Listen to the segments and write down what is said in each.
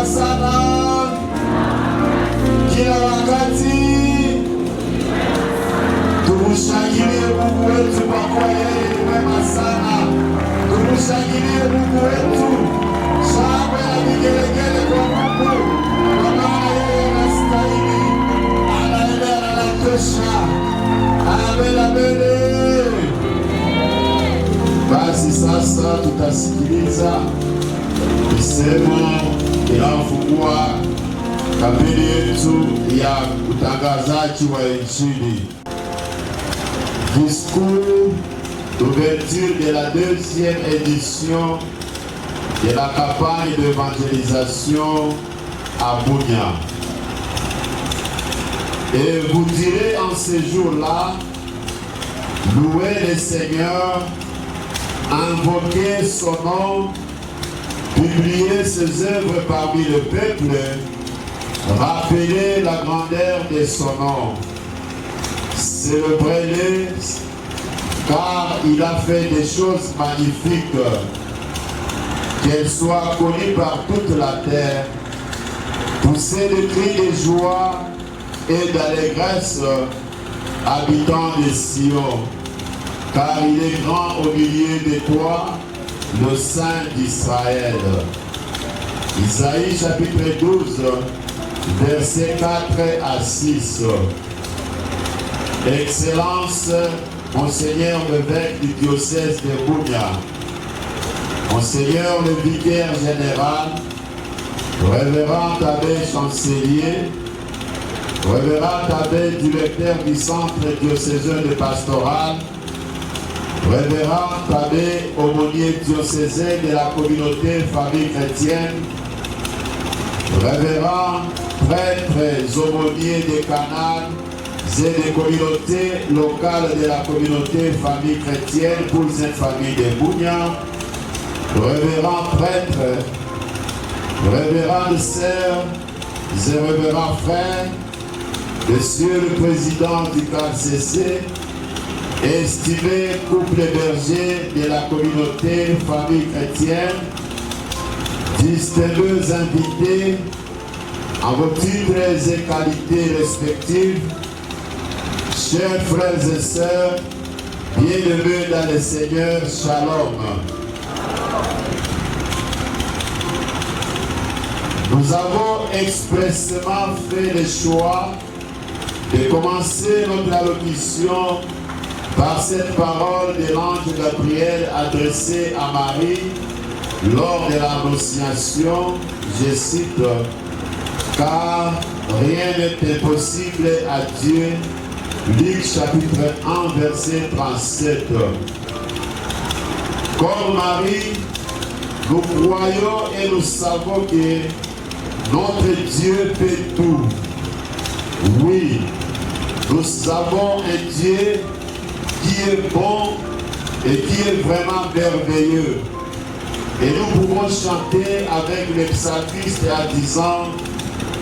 mwema sana. Kila wakati tumushangilie Mungu wetu kwa kuwa yeye ni mwema sana. Tumushangilie Mungu wetu. Shangwe na vigelegele kwa Mungu, kwa maana yeye anastahili, anaenea na anatosha. Amen, amen. Basi sasa tutasikiliza misemo inayofungua kampeni yetu ya utangazaji wa Injili. Discours d'ouverture de la deuxième édition de la campagne d'évangélisation à Bunia. Et vous direz en ces jours-là, louez le Seigneur, invoquez son nom, publiez ses œuvres parmi le peuple, rappelez la grandeur de son nom. Célébrez-le, car il a fait des choses magnifiques. Qu'elles soient connues par toute la terre. Poussez des cris de joie et d'allégresse, habitants de Sion, car il est grand au milieu de toi, le Saint d'Israël. Isaïe chapitre 12, versets 4 à 6. Excellence, Monseigneur l'évêque du diocèse de Bunia, Monseigneur le vicaire général, Révérend abbé chancelier, Révérend abbé directeur du centre diocésain de pastoral, Révérend abbé aumônier diocésain de la communauté famille chrétienne, Révérend prêtres aumôniers des canals et des communautés locales de la communauté famille chrétienne pour cette famille de Bunia, Révérend prêtres, Révérendes sœurs et révérends frères, Monsieur le Président du KCC, estimé couple berger de la communauté famille chrétienne, distingués invités en vos titres et qualités respectives, chers frères et sœurs, bien-aimés dans le Seigneur, Shalom. Nous avons expressément fait le choix de commencer notre allocution par cette parole de l'ange Gabriel adressée à Marie lors de l'annonciation, je cite, « Car rien n'est impossible à Dieu » Luc chapitre 1 verset 37. Comme Marie, nous croyons et nous savons que notre Dieu fait tout. Oui, nous avons un Dieu qui est bon et qui est vraiment merveilleux. Et nous pouvons chanter avec les psalmistes en disant,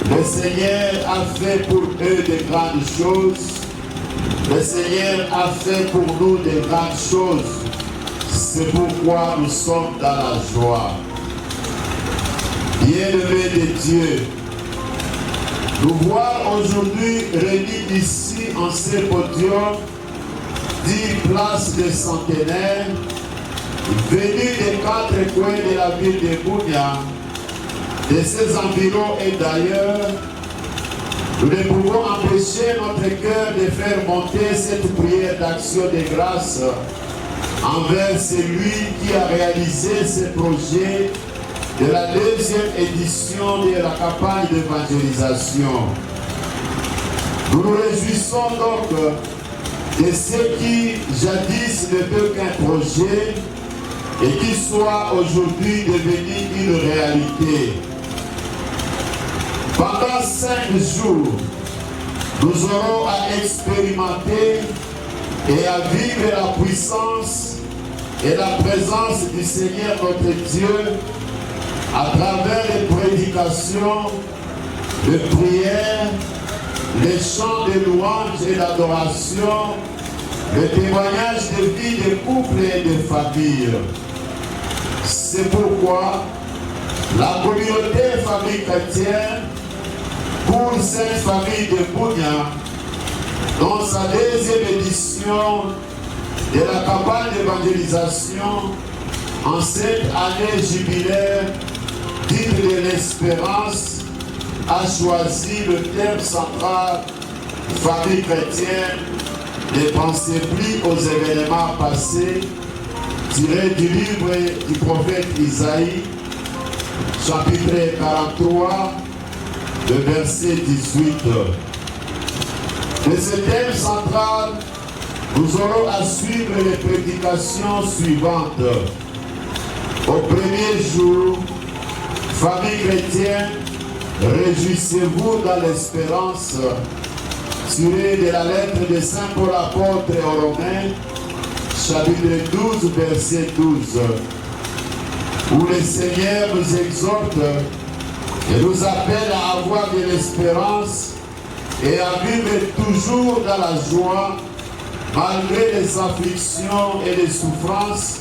le Seigneur a fait pour eux de grandes choses. Le Seigneur a fait pour nous de grandes choses. C'est pourquoi nous sommes dans la joie. Bien-aimés de Dieu, nous voyons aujourd'hui réunis ici en ce podium 10 places de centenaires venus des 4 coins de la ville de Bunia, de ses environs et d'ailleurs. Nous ne pouvons empêcher notre cœur de faire monter cette prière d'action de grâce envers celui qui a réalisé ce projet de la deuxième édition de la campagne d'évangélisation. Nous nous réjouissons donc de ce qui jadis n'était qu'un projet et qui soit aujourd'hui devenu une réalité. Pendant 5 jours, nous aurons à expérimenter et à vivre la puissance et la présence du Seigneur notre Dieu à travers les prédications, les prières, les chants de louange et d'adoration, le témoignage de vie de couple et de famille. C'est pourquoi La communauté famille chrétienne pour cette famille de Bunia, dans sa deuxième édition de la campagne d'évangélisation en cette année jubilaire digne de l'espérance, a choisi le thème central famille chrétienne. Ne pensez plus aux événements passés, tiré du livre du prophète Isaïe, chapitre 43, le verset 18. De ce thème central, nous aurons à suivre les prédications suivantes. Au premier jour, famille chrétienne, réjouissez-vous dans l'espérance, tiré de la lettre de Saint Paul apôtre aux Romains, chapitre 12, verset 12, où le Seigneur nous exhorte et nous appelle à avoir de l'espérance et à vivre toujours dans la joie, malgré les afflictions et les souffrances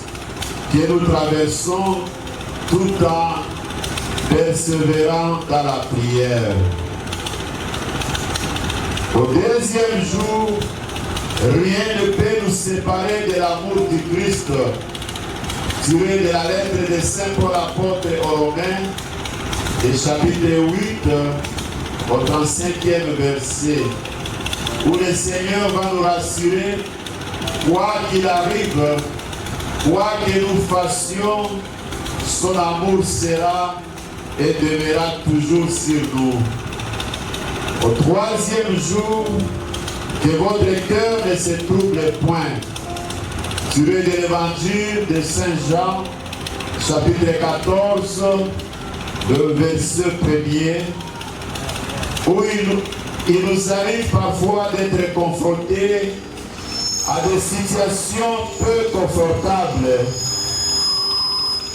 que nous traversons, tout en persévérant dans la prière. Au deuxième jour, rien ne peut nous séparer de l'amour du Christ, tiré de la lettre de Saint Paul apôtre aux Romains, et chapitre 8, au 35e verset, où le Seigneur va nous rassurer, quoi qu'il arrive, quoi que nous fassions, son amour sera et demeurera toujours sur nous. Au troisième jour, que votre cœur ne se trouble point. Tiré de l'évangile de Saint Jean, chapitre 14, le verset 1er, où il nous arrive parfois d'être confrontés à des situations peu confortables,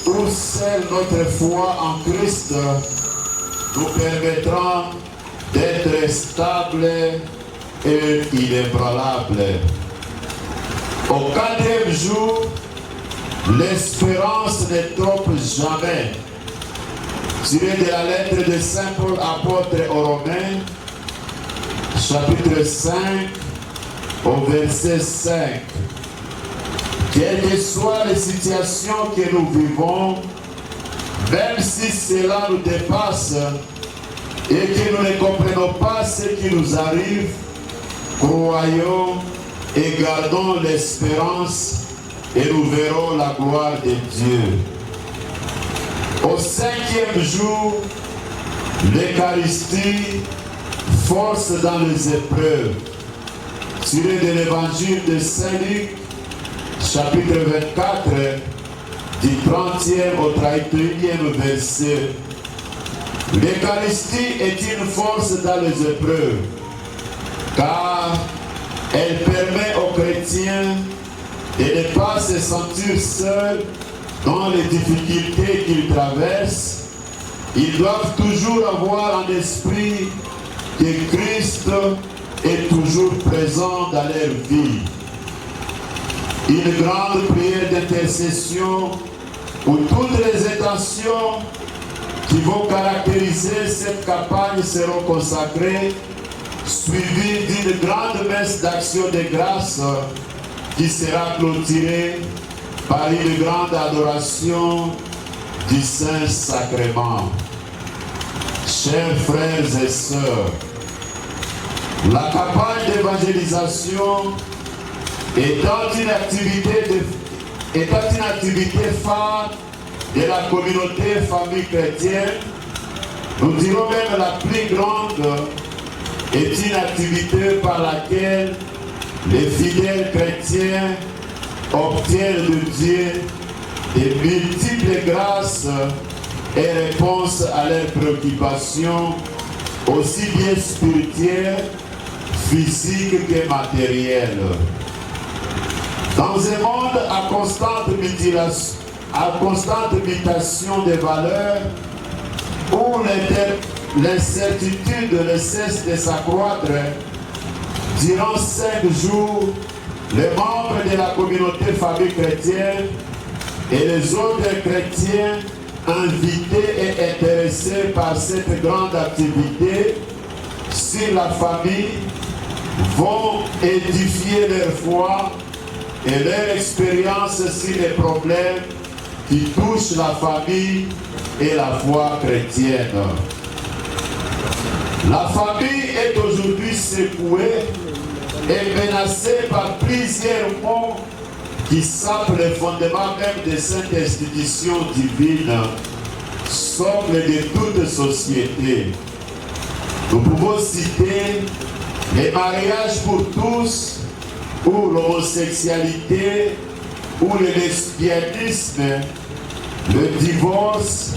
où seule notre foi en Christ nous permettra d'être stables et inébranlables. Au quatrième jour, l'espérance ne trompe jamais. Tiré de la lettre de Saint Paul apôtre aux Romains, chapitre 5, au verset 5. Quelles que soient les situations que nous vivons, même si cela nous dépasse et que nous ne comprenons pas ce qui nous arrive, croyons et gardons l'espérance et nous verrons la gloire de Dieu. Au cinquième jour, l'Eucharistie, force dans les épreuves. Tiré de l'évangile de Saint Luc, chapitre 24, du 30e au 31e verset. L'Eucharistie est une force dans les épreuves, car elle permet aux chrétiens de ne pas se sentir seuls dans les difficultés qu'ils traversent. Ils doivent toujours avoir en esprit que Christ est toujours présent dans leur vie. Une grande prière d'intercession où toutes les intentions qui vont caractériser cette campagne seront consacrées, suivies d'une grande messe d'action de grâce qui sera clôturée par une grande adoration du Saint-Sacrement. Chers frères et sœurs, la campagne d'évangélisation étant une activité phare de la communauté famille chrétienne, nous dirons même la plus grande, est une activité par laquelle les fidèles chrétiens obtiennent de Dieu de multiples grâces et réponses à leurs préoccupations, aussi bien spirituelles, physiques que matérielles. Dans un monde à constante mutation des valeurs, où l'incertitude ne cesse de s'accroître, durant 5 jours, les membres de la communauté famille chrétienne et les autres chrétiens invités et intéressés par cette grande activité sur la famille vont édifier leur foi et leur expérience sur les problèmes qui touchent la famille et la foi chrétienne. La famille est aujourd'hui secouée et menacée par plusieurs maux qui sapent les fondements même de cette institution divine, socle de toute société. Nous pouvons citer les mariages pour tous, ou l'homosexualité, ou le lesbianisme, le divorce,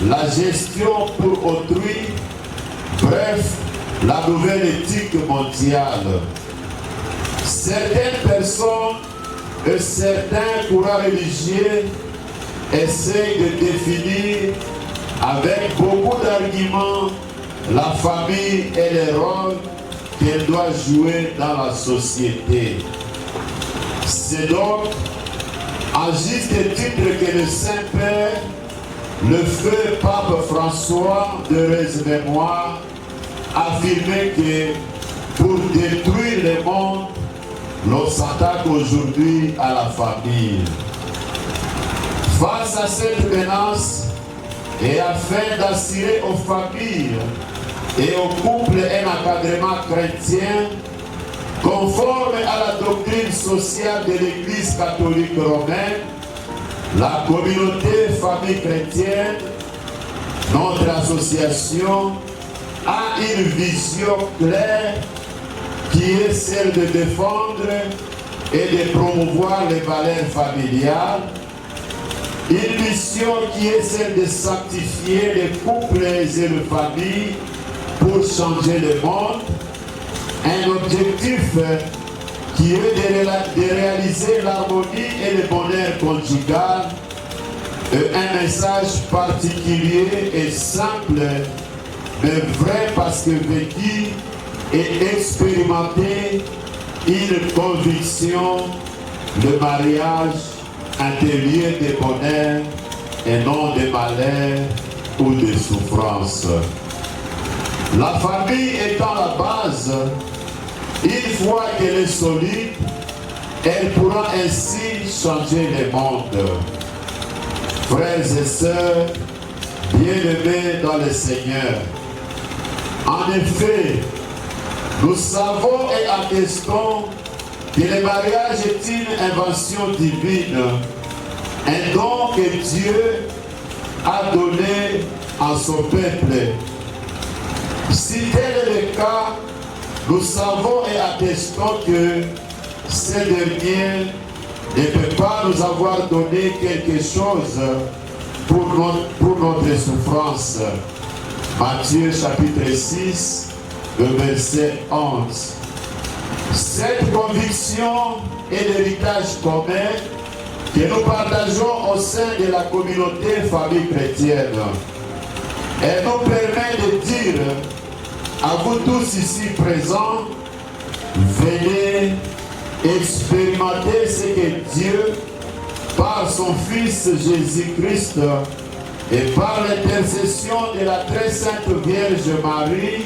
la gestion pour autrui, bref, la nouvelle éthique mondiale. Certaines personnes et certains courants religieux essayent de définir avec beaucoup d'arguments la famille et le rôle qu'elle doit jouer dans la société. C'est donc en juste titre que le Saint-Père, le feu Pape François, d'heureuse mémoire, affirmait que pour détruire le monde, l'on s'attaque aujourd'hui à la famille. Face à cette menace, et afin d'assurer aux familles et aux couples un encadrement chrétien conforme à la doctrine sociale de l'Église catholique romaine, la communauté famille chrétienne, notre association, a une vision claire qui est celle de défendre et de promouvoir les valeurs familiales, une mission qui est celle de sanctifier les couples et les familles pour changer le monde, un objectif qui est de réaliser l'harmonie et le bonheur conjugal, un message particulier et simple, mais vrai parce que vécu et expérimenté, une conviction, le mariage, un lieu de bonheur et non de malheur ou de souffrance. La famille étant la base, une fois qu'elle est solide, elle pourra ainsi changer le monde. Frères et sœurs, bien-aimés dans le Seigneur, en effet, nous savons et attestons que le mariage est une invention divine, un don que Dieu a donné à son peuple. Si tel est le cas, nous savons et attestons que ce dernier ne peut pas nous avoir donné quelque chose pour notre souffrance. Matthieu chapitre 6, le verset 11. Cette conviction est l'héritage commun que nous partageons au sein de la communauté famille chrétienne. Elle nous permet de dire à vous tous ici présents, venez expérimenter ce que Dieu, par son Fils Jésus-Christ et par l'intercession de la très sainte Vierge Marie,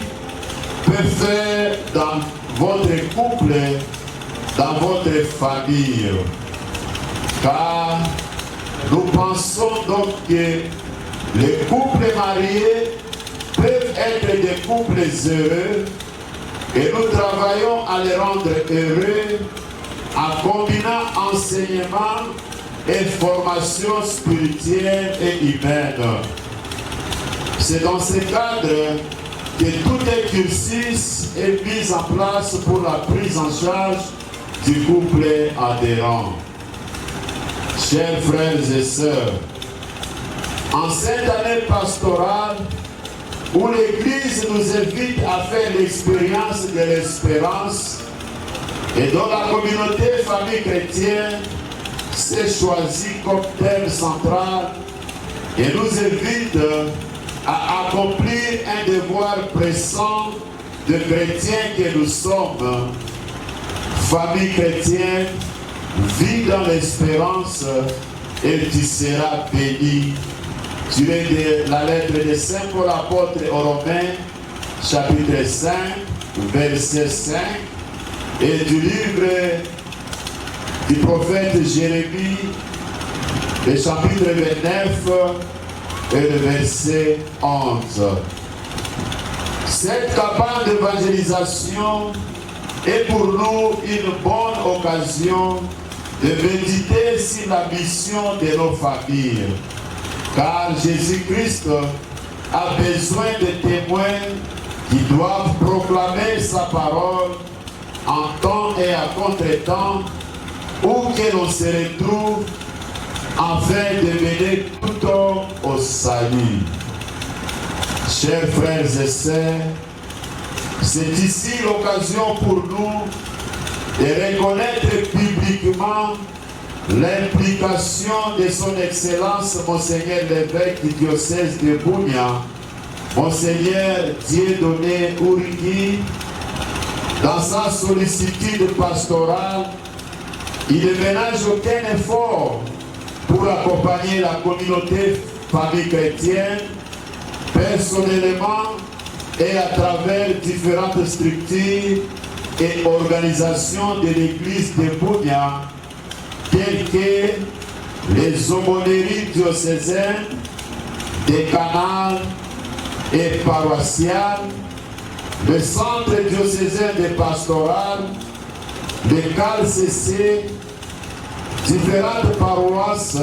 peut faire dans votre couple, dans votre famille. Car nous pensons donc que les couples mariés peuvent être des couples heureux et nous travaillons à les rendre heureux en combinant enseignement et formation spirituelle et humaine. C'est dans ce cadre que tout un cursus est mis en place pour la prise en charge du couple adhérent. Chers frères et sœurs, en cette année pastorale où l'Église nous invite à faire l'expérience de l'espérance et dont la communauté famille chrétienne s'est choisie comme thème central et nous invite à accomplir un devoir pressant de chrétiens que nous sommes. Famille chrétienne, vis dans l'espérance et tu seras béni. tiré de la lettre de Saint Paul apôtre aux Romains, chapitre 5, verset 5, et du livre du prophète Jérémie, le chapitre 29 et le verset 11. Cette campagne d'évangélisation est pour nous une bonne occasion de méditer sur la mission de nos familles, car Jésus-Christ a besoin de témoins qui doivent proclamer sa parole en temps et à contre-temps, où que l'on se retrouve, afin de mener tout homme au salut. Chers frères et sœurs, c'est ici l'occasion pour nous de reconnaître publiquement l'implication de son Excellence Monseigneur l'évêque du diocèse de Bunia, Monseigneur Dieudonné Ourigui, dans sa sollicitude pastorale. Il ne ménage aucun effort pour accompagner la communauté famille chrétienne, personnellement et à travers différentes structures et organisations de l'église de Bunia, telles que les aumôneries diocésaines, des canals et paroissiales, le centre diocésain de pastoral, le CALCC, différentes paroisses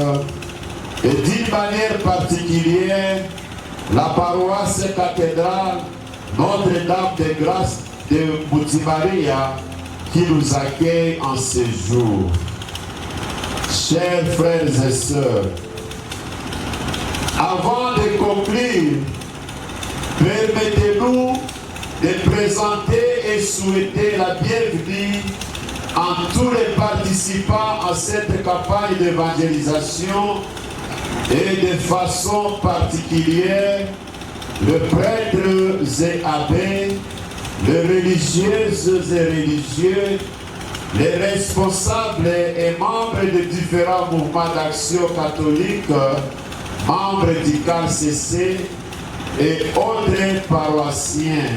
et d'une manière particulière la paroisse cathédrale Notre-Dame de Grâce de Boutimaria qui nous accueille en ce jour. Chers frères et sœurs, avant de conclure, permettez-nous de présenter et souhaiter la bienvenue à tous les participants à cette campagne d'évangélisation et de façon particulière les prêtres et abbés, les religieuses et religieux, les responsables et membres de différents mouvements d'action catholique, membres du CALCC et autres paroissiens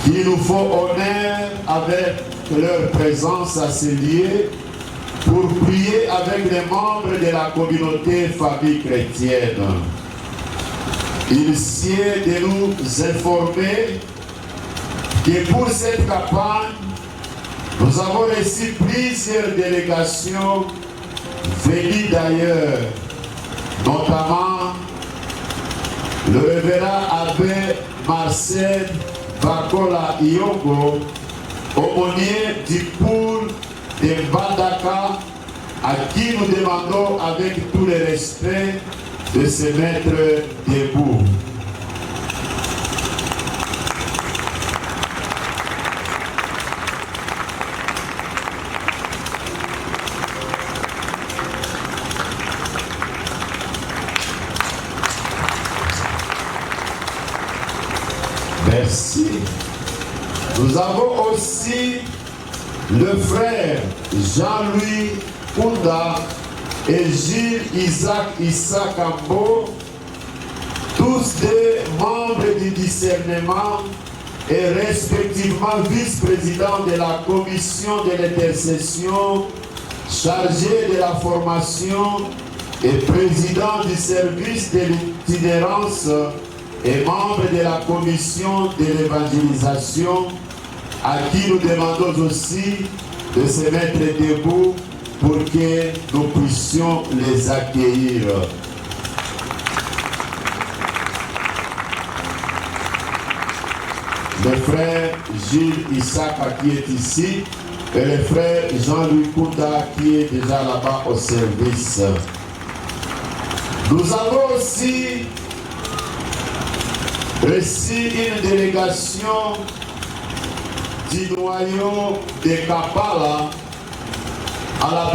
qui nous font honneur avec leur présence à ce lieu pour prier avec les membres de la communauté famille chrétienne. Il sied de nous informer que pour cette campagne, nous avons reçu plusieurs délégations venues d'ailleurs, notamment le révérend abbé Marcel Bakola Iongo, aumônier du Poul de Bandaka, à qui nous demandons avec tout le respect de se mettre debout. Merci. Nous avons aussi le frère Jean-Louis Kounda et Gilles Isaac Issa-Kambo, tous deux membres du discernement et respectivement vice-présidents de la commission de l'intercession chargée de la formation et président du service de l'itinérance et membre de la commission de l'évangélisation, à qui nous demandons aussi de se mettre debout pour que nous puissions les accueillir. Le frère Gilles Issaka qui est ici et le frère Jean-Louis Kounda qui est déjà là-bas au service. Nous avons aussi reçu une délégation du noyau de Kampala à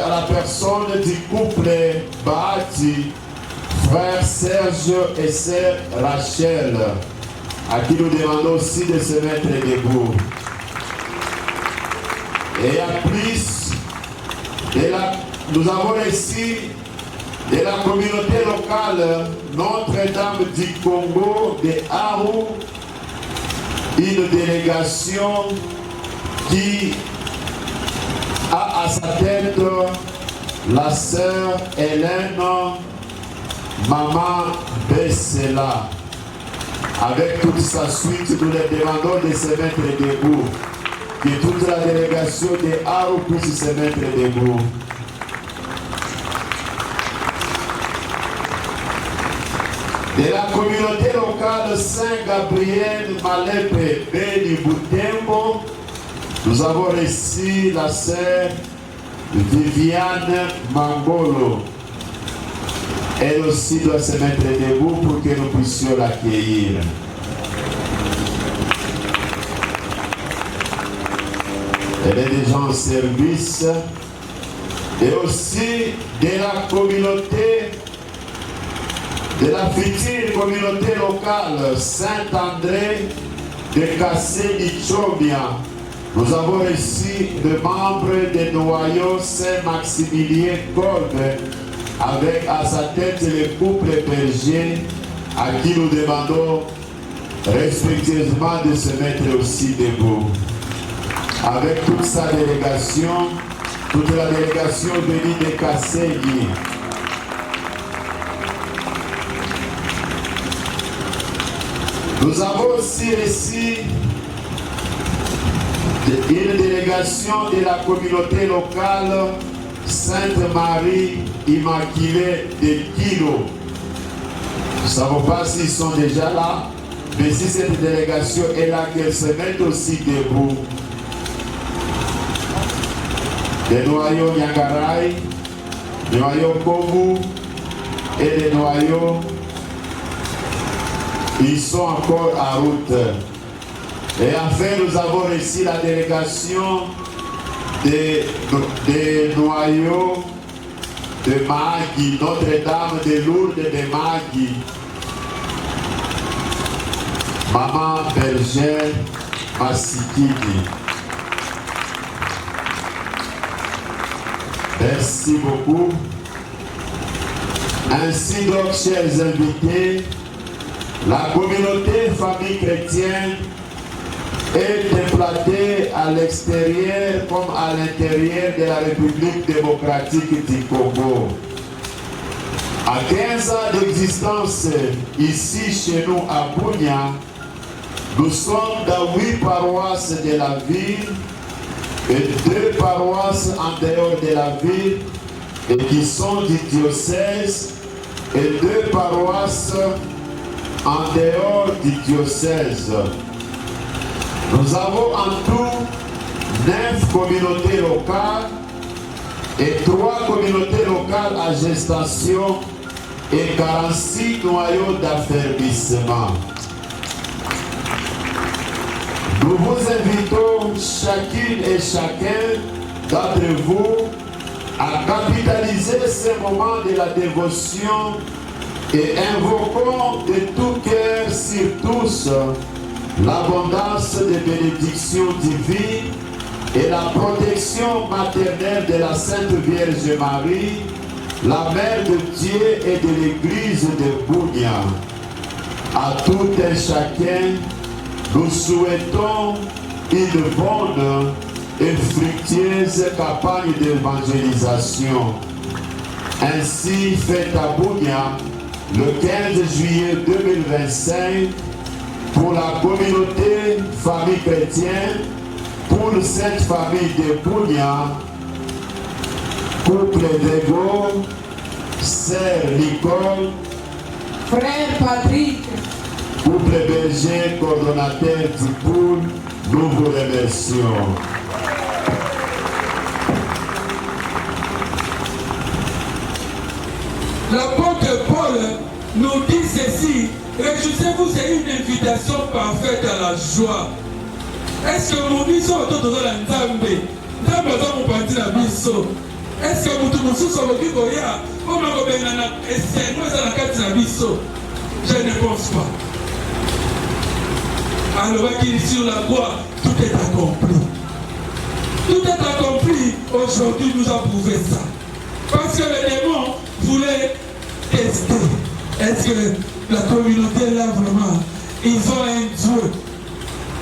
la personne du couple Bahati, frère Serge et sœur Rachel, à qui nous demandons aussi de se mettre debout. Et à plus, nous avons reçu de la communauté locale Notre-Dame du Congo de Aru, une délégation qui a à sa tête la sœur Hélène Maman Bessela. Avec toute sa suite, nous les demandons de se mettre debout. Que toute la délégation de Aru puisse se mettre debout. De la communauté locale Saint-Gabriel Malepe Beni Butembo, nous avons reçu la sœur Viviane Mangolo. Elle aussi doit se mettre debout pour que nous puissions l'accueillir. Elle est déjà en service. Et aussi de la communauté, de la future communauté locale Saint-André de Kassé-Ichobia. Nous avons reçu le membre des noyaux Saint-Maximilien Kolbe, avec à sa tête le couple berger à qui nous demandons respectueusement de se mettre aussi debout. Avec toute sa délégation, toute la délégation venue de Kassé-Guy. Nous avons aussi reçu une délégation de la communauté locale Sainte-Marie Immaculée de Kilo. Nous ne savons pas s'ils sont déjà là, mais si cette délégation est là, qu'elle se mette aussi debout. Des noyaux Nyangaraï, des noyaux Komu et des noyaux, ils sont encore à route. Et enfin, nous avons reçu la délégation des noyaux de Magui, Notre-Dame de Lourdes de Magui. Maman Berger Massikidi. Merci beaucoup. Ainsi donc, chers invités, la communauté famille chrétienne est implantée à l'extérieur comme à l'intérieur de la République démocratique du Congo. À 15 ans d'existence ici chez nous à Bunia, nous sommes dans 8 paroisses de la ville et 2 paroisses en dehors de la ville et qui sont du diocèse et 2 paroisses en dehors du diocèse. Nous avons en tout 9 communautés locales et 3 communautés locales à gestation et 46 noyaux d'affermissement. Nous vous invitons chacune et chacun d'entre vous à capitaliser ce moment de la dévotion et invoquons de tout cœur sur tous l'abondance des bénédictions divines et la protection maternelle de la Sainte Vierge Marie, la Mère de Dieu et de l'Église de Bunia. À tout et chacun, nous souhaitons une bonne et fructueuse campagne d'évangélisation. Ainsi faite à Bunia le 15 juillet 2025 pour la communauté famille chrétienne, pour cette famille de Bunia, couple d'Ego, sœur Nicole, frère Patrick, couple berger, coordonnateur du pool, nous vous remercions. L'apôtre Paul nous dit ceci: réjouissez-vous, c'est une invitation parfaite à la joie. Est-ce que mon biso est dans la Nzambe? Nzambe est mon parti la biso. Est-ce que vous tous vous savez Goya? Comment vous avez la carte la biso? Je ne pense pas. Alors qu'il sur la croix, tout est accompli. Tout est accompli. Aujourd'hui, nous avons prouvé ça. Parce que les démons voulaient tester. Est-ce que la communauté là vraiment, ils ont un Dieu?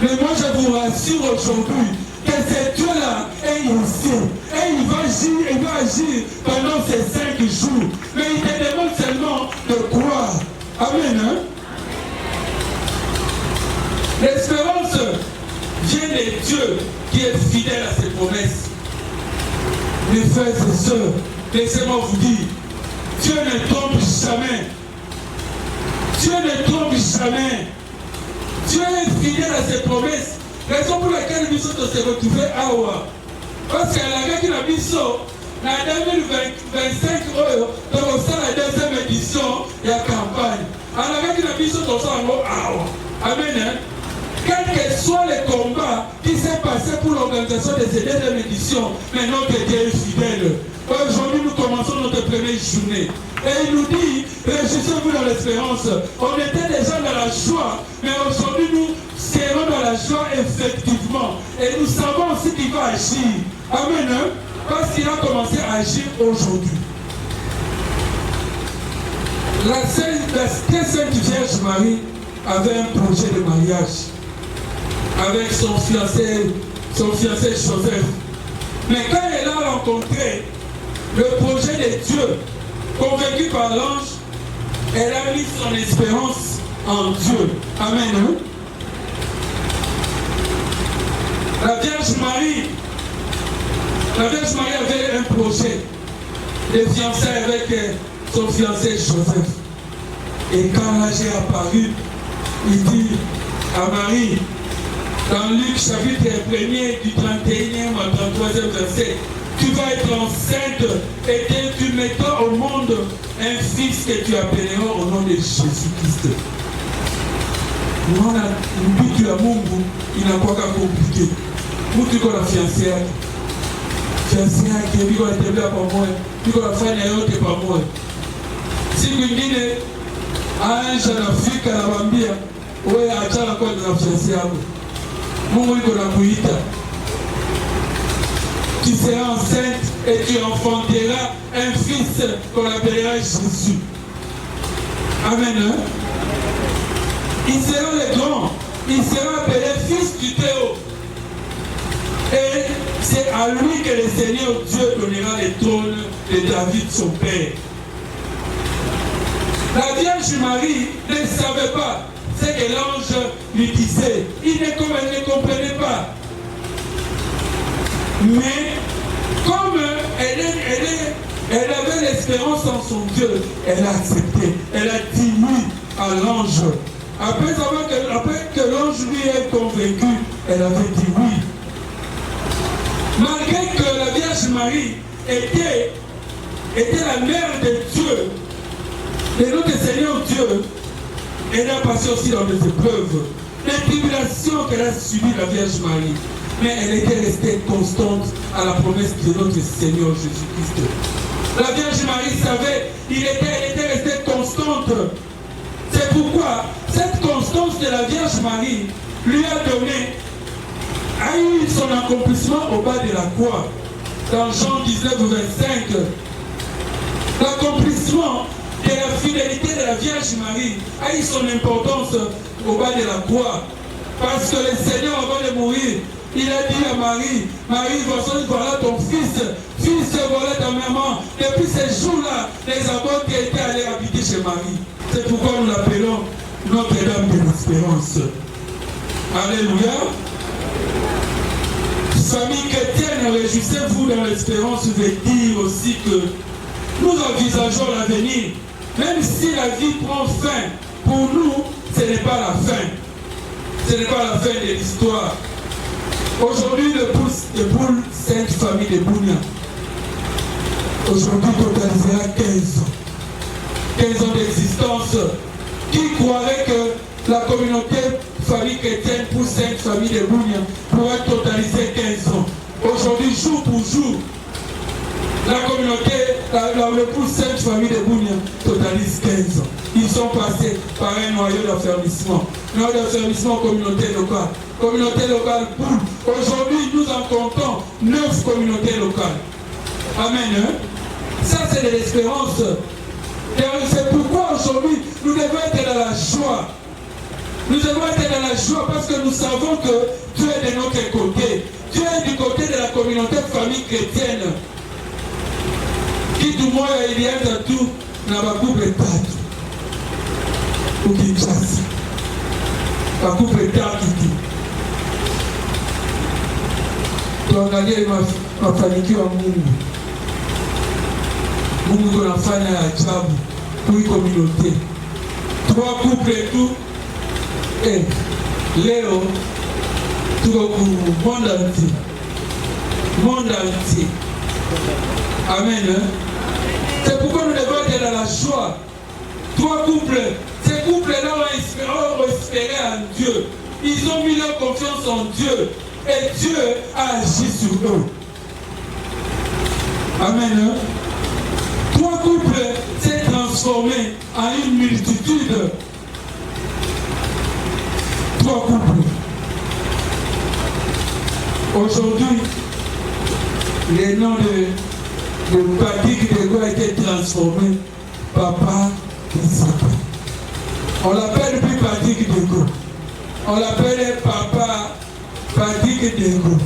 Mais moi je vous rassure aujourd'hui que ce Dieu-là est ici. Et il va agir pendant ces 5 jours. Mais il te demande seulement de croire. Amen. Hein? L'espérance vient de Dieu qui est fidèle à ses promesses. Mes frères et sœurs, laissez-moi vous dire, Dieu ne trompe jamais. Dieu ne trompe jamais. Dieu est fidèle à ses promesses. Raison pour laquelle nous sommes se retrouver à Awa. Parce qu'elle a gagné la mission en 2025 dans la deuxième édition de la campagne. Elle a gagné la mission dans Awa. Amen. Hein? Quels que soient les combats qui s'est passé pour l'organisation de cette deuxième édition, mais notre Dieu est fidèle. Aujourd'hui, nous commençons notre première journée. Et il nous dit, réjouissez-vous dans l'espérance. On était déjà dans la joie, mais aujourd'hui, nous serons dans la joie effectivement. Et nous savons aussi qu'il va agir. Amen. Hein? Parce qu'il a commencé à agir aujourd'hui. La Sainte Vierge Marie avait un projet de mariage avec son fiancé Joseph. Mais quand elle a rencontré le projet de Dieu, convaincue par l'ange, elle a mis son espérance en Dieu. Amen. Hein? La Vierge Marie avait un projet de fiançailles avec son fiancé Joseph. Et quand l'âge est apparu, il dit à Marie, dans Luc chapitre 1er du 31e au 33e verset, tu vas être enceinte et tu mettras au monde un fils que tu appelleras au nom de Jésus-Christ. Unaona mbitu ya Mungu inakuwa compliqué. Mtu iko na fiancé yake biko anatembea pamoja, biko anafanya yote pamoja. Siku nyingine anja anafika anamwambia wewe achana kwanza na fiancé yako. Mungu iko na kuita. Tu seras enceinte et tu enfanteras un fils qu'on appellera Jésus. Amen. Hein? Il sera le grand. Il sera appelé fils du Théo. Et c'est à lui que le Seigneur Dieu donnera le trône de David, son père. La Vierge Marie ne savait pas ce que l'ange lui disait. Elle ne comprenait pas. Mais comme elle avait l'espérance en son Dieu, elle a accepté. Elle a dit oui à l'ange. Après que l'ange lui ait convaincu, elle avait dit oui. Malgré que la Vierge Marie était la mère de Dieu, de notre Seigneur Dieu, elle a passé aussi dans des épreuves, des tribulations qu'elle a subies, la Vierge Marie. Mais elle était restée constante à la promesse de notre Seigneur Jésus-Christ. La Vierge Marie savait, elle était restée constante. C'est pourquoi cette constance de la Vierge Marie lui a eu son accomplissement au bas de la croix. Dans Jean 19, 25, l'accomplissement de la fidélité de la Vierge Marie a eu son importance au bas de la croix. Parce que le Seigneur, avant de mourir, il a dit à Marie, Marie, voilà ton fils, voilà ta maman. Depuis ce jour-là, les apôtres étaient allés habiter chez Marie. C'est pourquoi nous l'appelons Notre-Dame de l'Espérance. Alléluia. Famille chrétienne, réjouissez-vous dans l'espérance veut dire aussi que nous envisageons l'avenir. Même si la vie prend fin, pour nous, ce n'est pas la fin. Ce n'est pas la fin de l'histoire. Aujourd'hui, le boule Sainte Famille de Bounia, aujourd'hui totalisera 15 ans. 15 ans d'existence. Qui croirait que la communauté famille chrétienne pour Sainte Famille de Bounia pourrait totaliser 15 ans? Aujourd'hui, jour pour jour, la communauté, le pour Sainte Famille de Bounia totalise 15 ans. Ils sont passés par un noyau d'affermissement. Noyau d'affermissement communauté locale. Communauté locale pour. Aujourd'hui, nous en comptons 9 communautés locales. Amen. Hein? Ça, c'est de l'espérance. C'est joie. Nous devons être dans la joie parce que nous savons que Dieu est de notre côté. Dieu est du côté de la communauté de famille chrétienne. Qui du moins il y a tout dans la couple tatu. Ou qui chasse. La couple tatu. Tuangalie mafanikio ya Mungu. Mungu anafanya ajabu kwa communauté. Trois couples tout. Leo tuko ku monde entier. Monde entier. Amen. C'est pourquoi nous devons être dans la joie. Trois couples. Ces couples-là ont espéré en Dieu. Ils ont mis leur confiance en Dieu. Et Dieu a agi sur eux. Amen. Trois couples s'est transformés en une multitude. Trois couples. Aujourd'hui, le nom de Patrick Dego a été transformé Papa Isaac. On l'appelle plus Patrick Dego. On l'appelle Papa Patrick Dego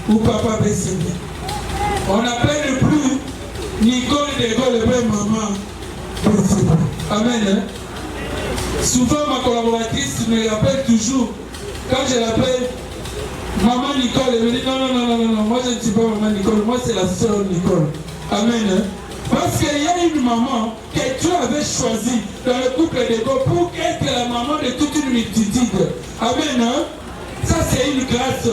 ou Papa BCD. On n'appelle plus Nicole Dego le vrai maman BCD. Amen. Souvent ma collaboratrice me rappelle toujours, quand je l'appelle Maman Nicole, elle me dit non, moi je ne suis pas Maman Nicole, moi c'est la sœur Nicole. Amen. Parce qu'il y a une maman que Dieu avait choisie dans le couple de Go pour être la maman de toute une multitude. Amen. Ça c'est une grâce.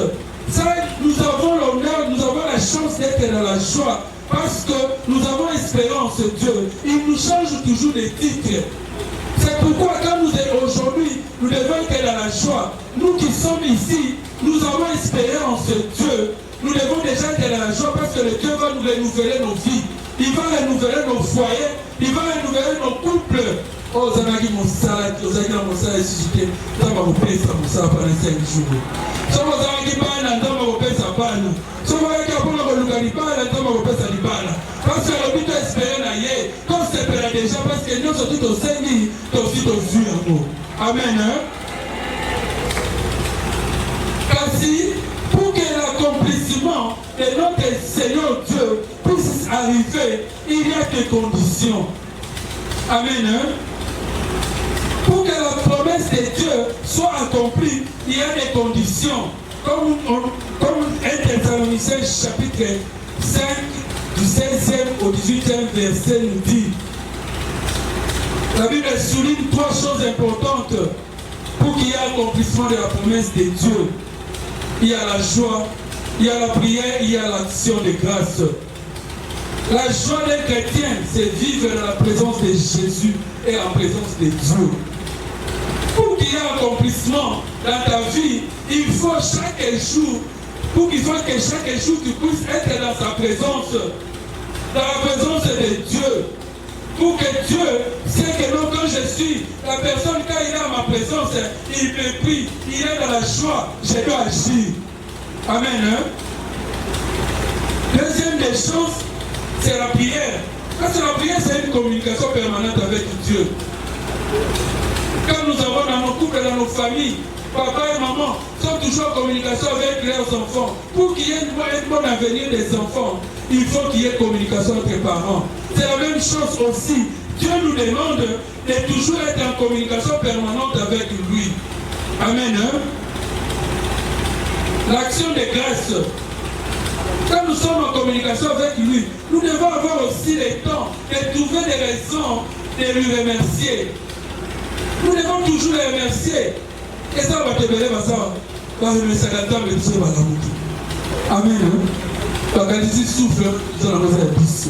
Ça, nous avons l'honneur, nous avons la chance d'être dans la joie parce que nous avons espérance en Dieu. Il nous change toujours de titres. C'est pourquoi quand aujourd'hui, nous devons être dans la joie. Nous qui sommes ici, nous avons espérance en Dieu. Nous devons déjà être dans la joie parce que le Dieu va nous renouveler nos vies. Il va renouveler nos foyers. Il va renouveler nos couples. Oh, Zanagi Moussala, Ozaki Moussala est suscité. Dans ma reprise, Moussala pendant 5 jours. Somo Zanagi Bana, dans ma reprise à Bana. Somo Zanagi Bana, dans ma reprise à Libana. Parce que le but est espéré naïe. Comme c'est déjà, parce que nous sommes tous au Seigneur, aussi aux yeux. Amen. Ainsi, pour que l'accomplissement de notre Seigneur Dieu puisse arriver, il y a des conditions. Amen. Pour que la promesse de Dieu soit accomplie, il y a des conditions. Comme 1 Thessaloniciens chapitre 5, du 16e au 18e verset nous dit. La Bible souligne 3 choses importantes pour qu'il y ait accomplissement de la promesse de Dieu. Il y a la joie, il y a la prière, il y a l'action de grâce. La joie d'un chrétien, c'est vivre dans la présence de Jésus et en présence de Dieu. Pour qu'il y ait accomplissement dans ta vie, il faut chaque jour, que chaque jour tu puisses être dans sa présence, dans la présence de Dieu. Pour que Dieu sait que non, quand je suis, la personne, quand il est à ma présence, il me prie, il est dans la joie, je dois agir. Amen. Deuxième des choses, c'est la prière. Parce que la prière, c'est une communication permanente avec Dieu. Quand nous avons dans nos couples, dans nos familles, papa et maman sont toujours en communication avec leurs enfants. Pour qu'il y ait un bon avenir des enfants, il faut qu'il y ait communication entre les parents. C'est la même chose aussi. Dieu nous demande de toujours être en communication permanente avec lui. Amen. L'action de grâce. Quand nous sommes en communication avec lui, nous devons avoir aussi le temps de trouver des raisons de lui remercier. Nous devons toujours les remercier. Et ça va te bénir, ça va remercier la table de Dieu. Amen. Quand il souffle, ils ont la maison de bis.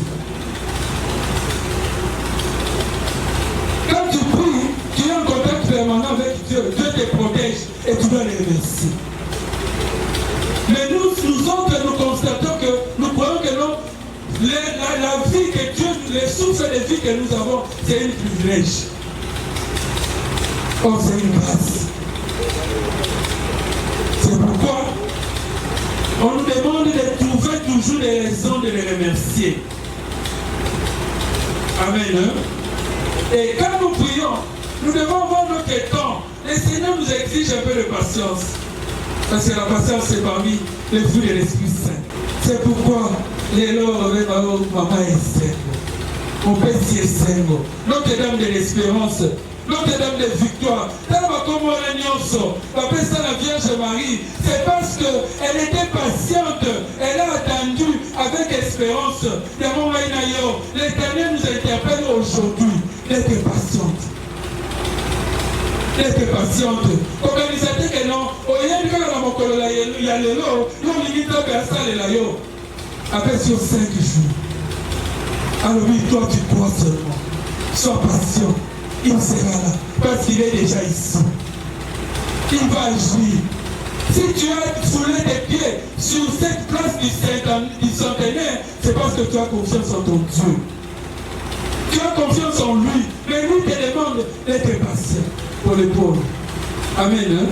Quand tu pries, tu es en contact permanent avec Dieu. Dieu te protège et tu dois les remercier. Mais nous autres, nous constatons que nous croyons que non, la vie que Dieu, les sources de vie que nous avons, c'est un privilège. Oh, c'est une grâce. C'est pourquoi on nous demande de trouver toujours des raisons de les remercier. Amen. Et quand nous prions, Nous devons avoir notre temps. Le Seigneur nous exige un peu de patience. Parce que la patience, c'est parmi les fruits de l'Esprit Saint. C'est pourquoi les lois avec maman et Seigneur. Mon Père est Seigneur. Notre-Dame de l'Espérance. Notre-Dame de Victoire. Comme on Papa, ça la Vierge Marie. C'est parce qu'elle était patiente. Elle a attendu avec espérance. L'Éternel nous interpelle aujourd'hui d'être patiente. D'être patiente. Organisateur que non, il y a le lot, il y a le lot. Après sur 5 jours. Alors oui, toi tu crois seulement. Sois patient. Il sera là. Parce qu'il est déjà ici. Il va agir. Si tu as foulé tes pieds sur cette place du centenaire, c'est parce que tu as confiance en ton Dieu. Tu as confiance en lui. Mais lui te demande d'être patient pour les pauvres. Amen. Hein?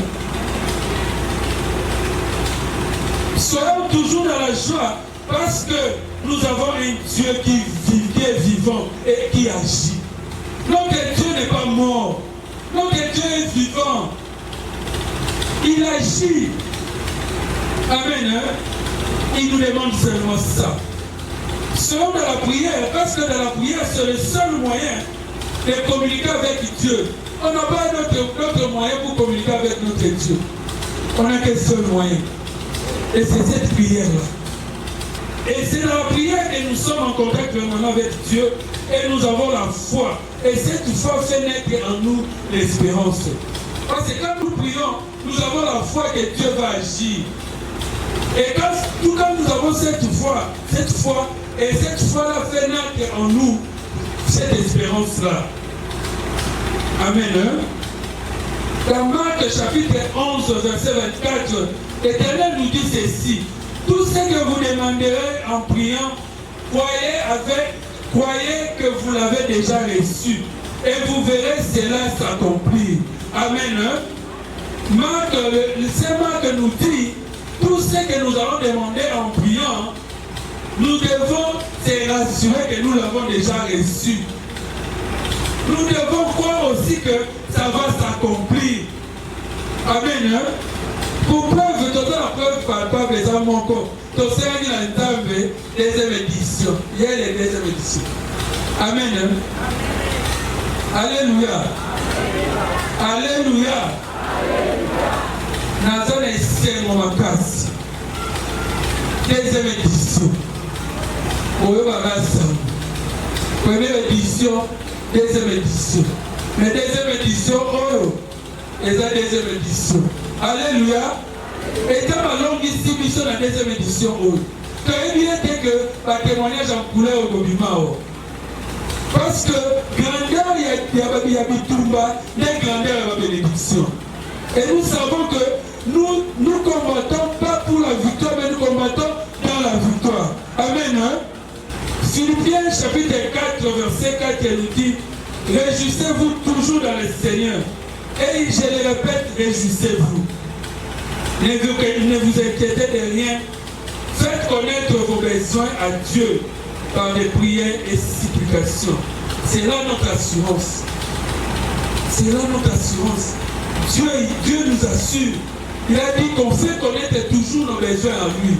Soyons toujours dans la joie parce que nous avons un Dieu qui est vivant et qui agit. Notre Dieu n'est pas mort. Notre Dieu est vivant. Il agit. Amen. Hein? Il nous demande seulement ça. Selon de la prière, parce que dans la prière, c'est le seul moyen de communiquer avec Dieu. On n'a pas d'autre moyen pour communiquer avec notre Dieu. On n'a qu'un seul moyen. Et c'est cette prière-là. Et c'est dans la prière que nous sommes en contact permanent avec Dieu et nous avons la foi. Et cette foi fait naître en nous l'espérance. Parce que quand nous prions, nous avons la foi que Dieu va agir. Et quand nous avons cette foi, et cette foi-là fait naître en nous cette espérance-là. Amen. Hein? Dans Marc chapitre 11, verset 24, l'Éternel nous dit ceci. Tout ce que vous demanderez en priant, croyez que vous l'avez déjà reçu. Et vous verrez cela s'accomplir. Amen. Hein? Marc nous dit, tout ce que nous allons demander en priant, nous devons se rassurer que nous l'avons déjà reçu. Nous devons croire aussi que ça va s'accomplir. Amen. Hein? Pour preuve, toute la preuve palpable des hommes encore. Tout ça, il y a une deuxième édition. Il y a les deuxième édition. Amen. Hein? Alléluia. Alléluia. Nazan est seulement ma casse. Deuxième édition. Première édition, deuxième édition. Mais deuxième édition, et la deuxième édition. Alléluia. Et dans ma longue ici, mission la deuxième édition, quand il était que la témoignage en couleur au Gobima. Parce que grandeur, il y a Bitumba, des grandeurs et la bénédiction. Et nous savons que nous combattons pas pour la victoire, mais nous combattons dans la victoire. Amen. Hein? Philippiens chapitre 4, verset 4, il nous dit, réjouissez-vous toujours dans le Seigneur. Et je le répète, réjouissez-vous. Ne vous inquiétez de rien. Faites connaître vos besoins à Dieu par des prières et supplications. C'est là notre assurance. C'est là notre assurance. Dieu nous assure. Il a dit qu'on fait connaître toujours nos besoins à lui.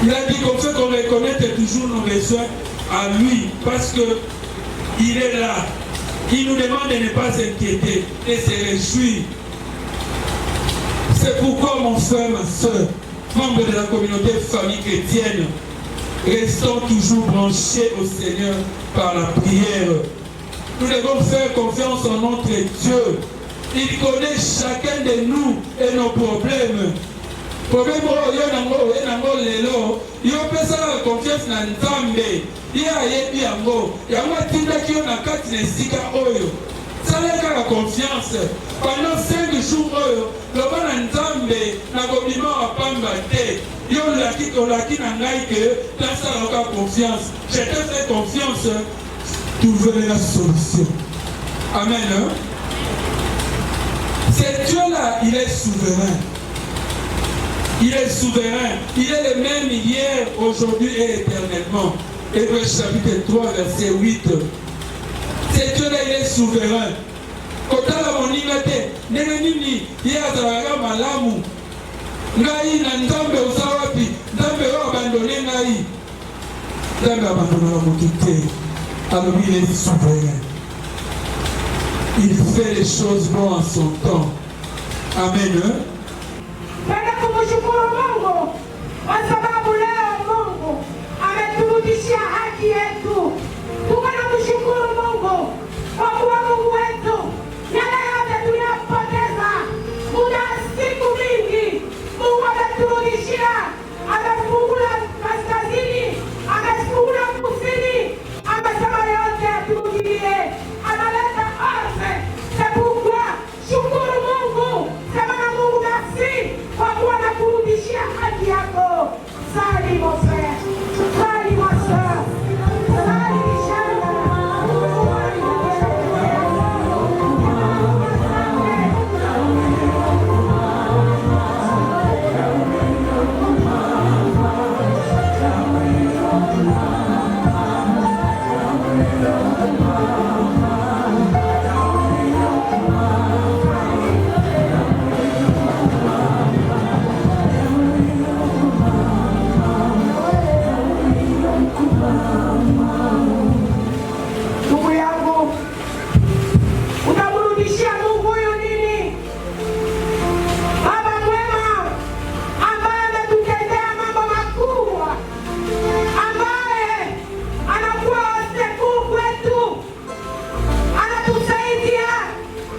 Il a dit qu'on fait connaître toujours nos besoins à lui. Parce que il est là. Il nous demande de ne pas s'inquiéter et se réjouir. C'est pourquoi mon frère, ma soeur, membre de la communauté famille chrétienne, restons toujours branchés au Seigneur par la prière. Nous devons faire confiance en notre Dieu. Il connaît chacun de nous et nos problèmes. Problème il a confiance dans Nzambe. Il a yango. Yango atindaki yo na kati na esika oyo. Salaka la confiance. Pendant 5 jours oyo, loba na Nzambe na kobima wa pamba te. Yo olaki na ngai que tasala confiance. Je te fais confiance. Tu verras la solution. Amen. Hein? C'est Dieu-là, il est souverain. Il est souverain. Il est le même hier, aujourd'hui et éternellement. Hébreux chapitre 3, verset 8. C'est Dieu-là, il est souverain. souverain. Kotala moninga te, ndenge nini ye azalaka malamu. Ngai na Nzambe oza wapi? Nzambe oyo abandone ngai. Nzambe abandonaka moto te. Alors il est souverain. Il fait les choses bonnes en son temps. Amen. Penda kumshukuru Mungu kwa sababu leo Mungu ameturudishia haki yetu. Tunamshukuru Mungu kwa kuwa Mungu wetu yale yote tuliyopoteza muda siku mingi, Mungu ameturudishia. Amefungula kaskazini, amefungula kusini, amesema yote aturudilie, analeta ardhi. C'est pourquoi shukuru Mungu, sema na Mungu merci kwa kuwa anakurudishia haki yako. Sali mon frère, sali ma soeur, sali Michel. Ndugu yangu, utamrudishia Mungu huyu nini? Baba mwema ambaye ametutendea mambo makubwa, ambaye anakuwa wasekuu kwetu, anatusaidia,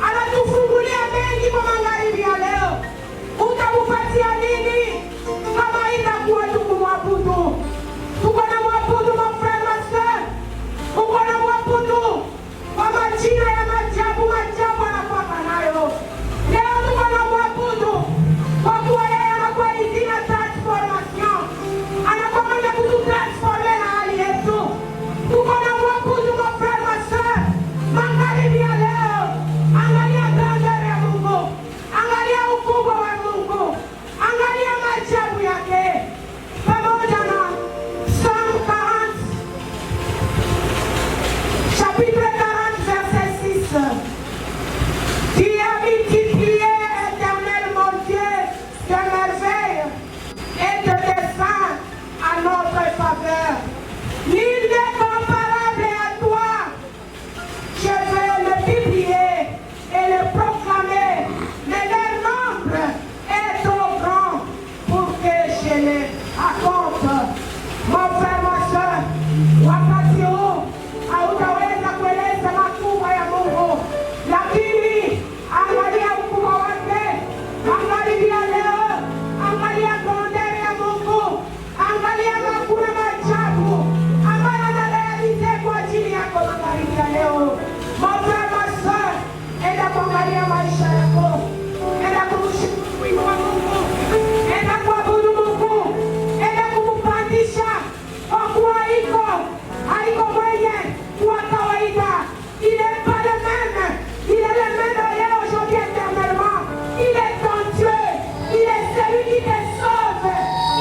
anatufungulia mengi kwa magharibi ya leo. Utamupatia nini kama itakuwa tu kumwabudu? Tuko na mwabudu mafrère ma soeur, uko na mwabudu kwa majina ya majabu anakuwa nayo. Leo tuko na mwabudu kwa kuwa yeye anakuwa izina transformation, anakuwa mwenye kututransforme na hali yetu. Tuko na mwabudu mafrère ma soeur, magharibi ya leo. Angalia grandeur ya Mungu, angalia ukubwa wa Mungu, angalia majabu yake. Pamoja na Psalm 40, chapitre 40, verset 6. Tu as multiplié, Éternel mon Dieu, tes merveilles et de desseins à notre faveur. Nul n'est comparable à toi. Je vais le publier et le proclamer, mais leur nombre est trop grand pour que je les raconte. Mon frère, ma soeur, wakati huu hautaweza kueleza makubwa ya Mungu, lakini angalia ukubwa wake, angalia leo, angalia grandeur ya Mungu, angalia makuu na maajabu ambayo anarealize kwa ajili yako magharibi ya leo. Mon frère, ma soeur, enda kuangalia maisha yako, enda kumshukuru Mungu, enda kuabudu Mungu, enda kumpandisha kwa kuwa haiko mwenye kuwa kawaida. Il n'est pas le même, il est le même hier, aujourd'hui, éternellement. Il est ton Dieu, il est celui qui te sauve,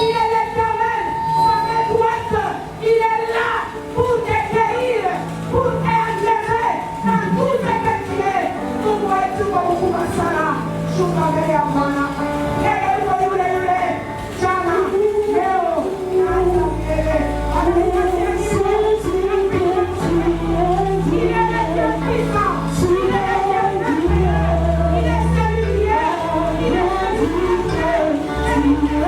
il est l'Éternel, sa main droite, il est là pour te guérir, pour t'enlever dans tout ce que tu es. Mungu wetu kwa ukubwa sana, shuka mbele ya Bwana. Yeye yuko yule jana, leo na hata milele. Il est le puissant, il est l'éternel, il est celui qui est, il est celui qui